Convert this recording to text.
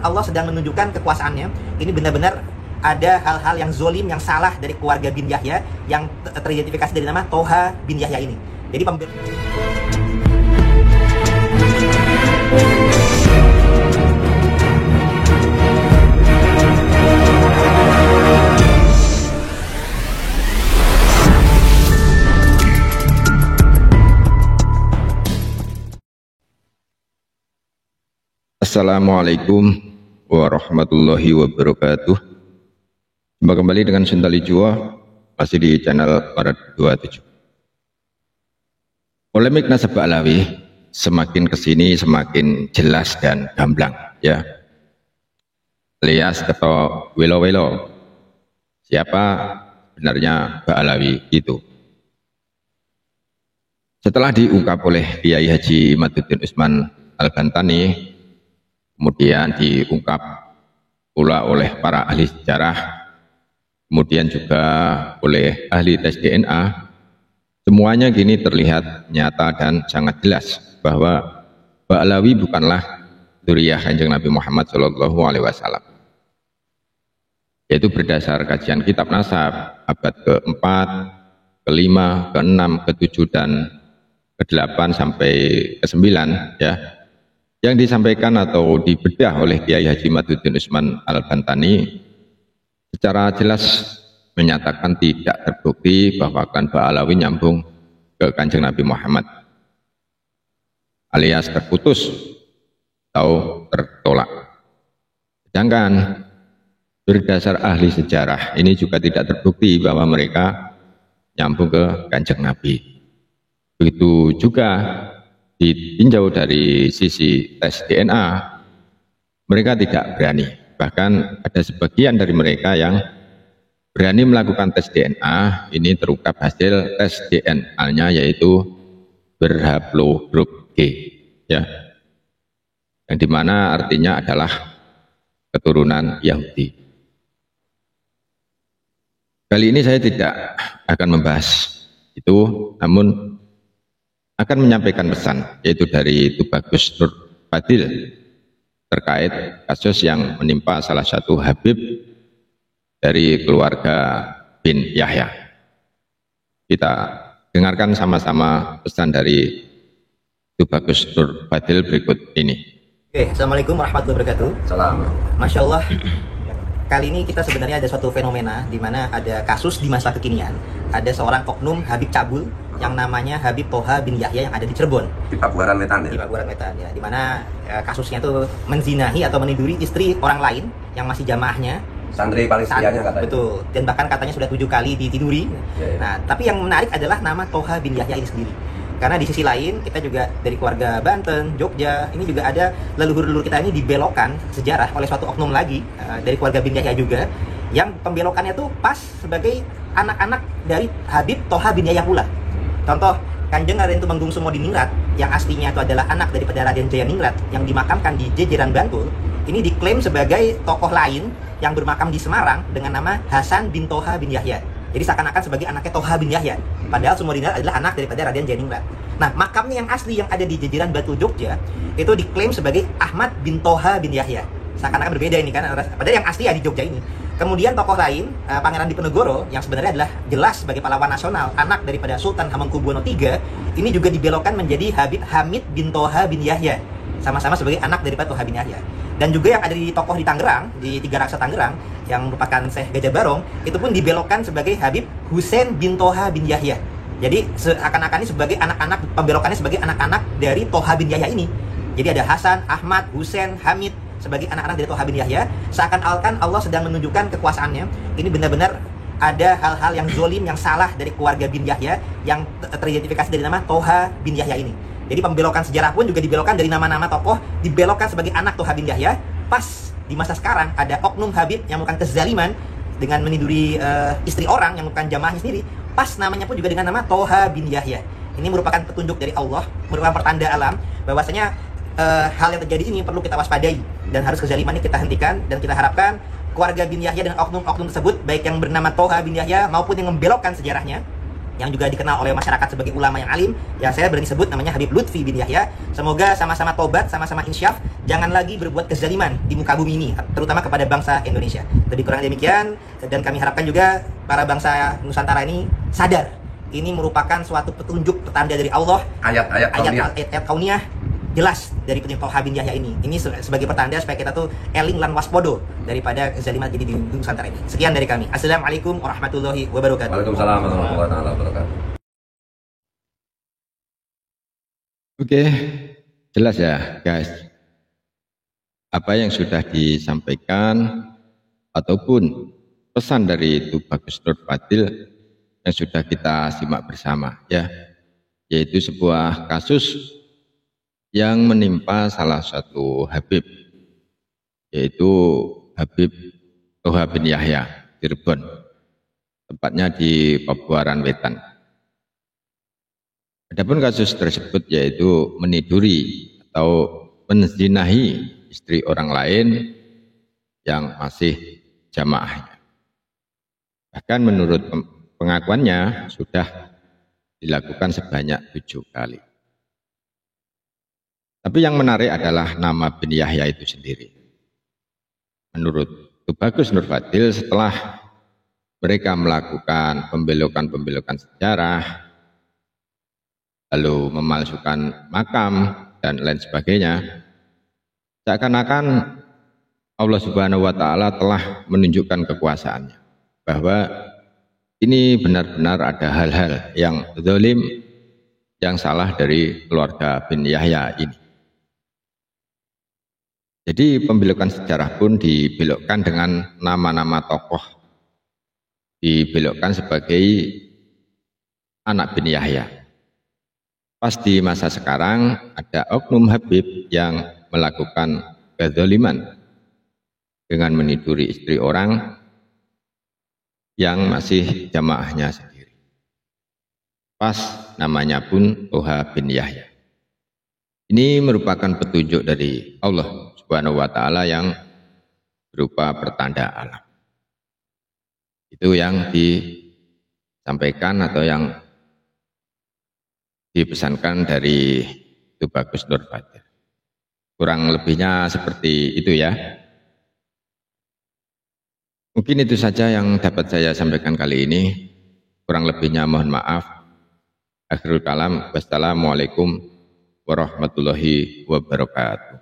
Allah sedang menunjukkan kekuasaannya. Ini benar-benar ada hal-hal yang zolim, yang salah dari keluarga bin Yahya yang teridentifikasi dari nama Toha bin Yahya ini. Jadi Assalamualaikum warahmatullahi wabarakatuh. Jumpa kembali dengan Sintali Jua, masih di channel Barat 27. Polemik nasab Ba'alawi semakin kesini semakin jelas dan gamblang, ya. Alias ketok welo-welo, siapa sebenarnya Ba'alawi itu. Setelah diungkap oleh Kiai Haji Imaduddin Usman Al-Bantani, kemudian diungkap pula oleh para ahli sejarah, kemudian juga oleh ahli tes DNA, semuanya kini terlihat nyata dan sangat jelas bahwa Ba'alawi bukanlah dzurriyyah Kanjeng Nabi Muhammad SAW. Yaitu berdasar kajian kitab nasab abad ke-4, ke-5, ke-6, ke-7, dan ke-8 sampai ke-9, ya, yang disampaikan atau dibedah oleh Kiai Haji Imaduddin Usman Al-Bantani secara jelas menyatakan tidak terbukti bahwa klan Ba'alawi nyambung ke Kanjeng Nabi Muhammad, alias terputus atau tertolak. Sedangkan berdasar ahli sejarah ini juga tidak terbukti bahwa mereka nyambung ke Kanjeng Nabi. Begitu juga ditinjau dari sisi tes DNA, mereka tidak berani. Bahkan ada sebagian dari mereka yang berani melakukan tes DNA. Ini terungkap hasil tes DNA-nya yaitu berhaplogrup G, ya, yang dimana artinya adalah keturunan Yahudi. Kali ini saya tidak akan membahas itu, namun akan menyampaikan pesan, yaitu dari Tubagus Nur Fadil terkait kasus yang menimpa salah satu Habib dari keluarga bin Yahya. Kita dengarkan sama-sama pesan dari Tubagus Nur Fadil berikut ini. Oke, Assalamualaikum warahmatullahi wabarakatuh. Salam. Masya Allah, kali ini kita sebenarnya ada suatu fenomena di mana ada kasus di masa kekinian. Ada seorang oknum Habib cabul yang namanya Habib Toha bin Yahya yang ada di Cirebon, di Pabuaran Wetan, ya? Di Pabuaran Wetan, ya, di mana kasusnya itu menzinahi atau meniduri istri orang lain yang masih jamaahnya, santri paling setianya katanya. Betul, dan bahkan katanya sudah 7 kali ditiduri. Ya. Nah, tapi yang menarik adalah nama Toha bin Yahya ini sendiri. Karena di sisi lain kita juga dari keluarga Banten, Jogja, ini juga ada leluhur-leluhur kita ini dibelokkan sejarah oleh suatu oknum lagi dari keluarga bin Yahya juga, yang pembelokannya tuh pas sebagai anak-anak dari Habib Toha bin Yahya pula. Contoh, Kanjeng Raden Tumenggung Sumodiningrat yang aslinya itu adalah anak daripada Raden Jayaningrat yang dimakamkan di Jejeran Bantul, ini diklaim sebagai tokoh lain yang bermakam di Semarang dengan nama Hasan bin Toha bin Yahya. Jadi seakan-akan sebagai anaknya Toha bin Yahya, padahal Sumodiningrat adalah anak daripada Raden Jayaningrat. Nah, makamnya yang asli yang ada di Jejeran Bantul Jogja itu diklaim sebagai Ahmad bin Toha bin Yahya. Seakan-akan berbeda ini kan, padahal yang asli ya di Jogja ini. Kemudian tokoh lain, Pangeran Diponegoro yang sebenarnya adalah jelas sebagai pahlawan nasional, anak daripada Sultan Hamengkubuwono III, ini juga dibelokkan menjadi Habib Hamid bin Toha bin Yahya, sama-sama sebagai anak daripada Toha bin Yahya. Dan juga yang ada di tokoh di Tangerang, di Tiga Raksa Tangerang, yang merupakan Syekh Gajah Barong, itu pun dibelokkan sebagai Habib Husain bin Toha bin Yahya. Jadi seakan-akan ini sebagai anak-anak, pembelokannya sebagai anak-anak dari Toha bin Yahya ini. Jadi ada Hasan, Ahmad, Husain, Hamid sebagai anak-anak dari Toha bin Yahya. Seakan-akan Allah sedang menunjukkan kekuasaannya. Ini benar-benar ada hal-hal yang zolim, yang salah dari keluarga bin Yahya yang teridentifikasi dari nama Toha bin Yahya ini. Jadi pembelokan sejarah pun juga dibelokkan dari nama-nama tokoh, dibelokkan sebagai anak Toha bin Yahya. Pas di masa sekarang ada oknum Habib yang melakukan kezaliman dengan meniduri istri orang yang bukan jamaahnya sendiri. Pas namanya pun juga dengan nama Toha bin Yahya. Ini merupakan petunjuk dari Allah, merupakan pertanda alam bahwasanya hal yang terjadi ini perlu kita waspadai dan harus kezaliman ini kita hentikan, dan kita harapkan keluarga bin Yahya dan oknum-oknum tersebut, baik yang bernama Toha bin Yahya maupun yang membelokkan sejarahnya, yang juga dikenal oleh masyarakat sebagai ulama yang alim, ya saya berani sebut namanya Habib Lutfi bin Yahya. Semoga sama-sama tobat, sama-sama insyaf, jangan lagi berbuat kezaliman di muka bumi ini, terutama kepada bangsa Indonesia. Lebih kurang demikian, dan kami harapkan juga para bangsa Nusantara ini sadar, ini merupakan suatu petunjuk, petanda dari Allah, ayat-ayat kauniyah jelas dari petunjuk Tolha bin Yahya ini. Ini sebagai pertanda supaya kita tuh eling lan waspodo daripada kezaliman jadi di Nusantara ini. Sekian dari kami. Assalamualaikum warahmatullahi wabarakatuh. Waalaikumsalam warahmatullahi wabarakatuh. Oke, jelas ya guys. Apa yang sudah disampaikan ataupun pesan dari Tubagus Nur Fadil yang sudah kita simak bersama ya, yaitu sebuah kasus yang menimpa salah satu Habib, yaitu Habib Tolha bin Yahya Cirebon, tepatnya di Pabuaran Wetan. Adapun kasus tersebut yaitu meniduri atau menzinahi istri orang lain yang masih jamaahnya. Bahkan menurut pengakuannya sudah dilakukan sebanyak 7 kali. Tapi yang menarik adalah nama bin Yahya itu sendiri. Menurut Tubagus Nur Fadil, setelah mereka melakukan pembelokan-pembelokan sejarah, lalu memalsukan makam dan lain sebagainya, seakan-akan Allah Subhanahu wa Ta'ala telah menunjukkan kekuasaannya, bahwa ini benar-benar ada hal-hal yang zalim, yang salah dari keluarga bin Yahya ini. Jadi pembelokan sejarah pun dibelokkan dengan nama-nama tokoh, dibelokkan sebagai anak bin Yahya. Pas di masa sekarang ada oknum Habib yang melakukan kezaliman dengan meniduri istri orang yang masih jamaahnya sendiri. Pas namanya pun Tolha bin Yahya. Ini merupakan petunjuk dari Allah Subhanahu wa Ta'ala yang berupa pertanda alam. Itu yang disampaikan atau yang dipesankan dari Tubagus Nur Fadil. Kurang lebihnya seperti itu ya. Mungkin itu saja yang dapat saya sampaikan kali ini. Kurang lebihnya mohon maaf. Akhirul kalam. Wassalamualaikum warahmatullahi wabarakatuh.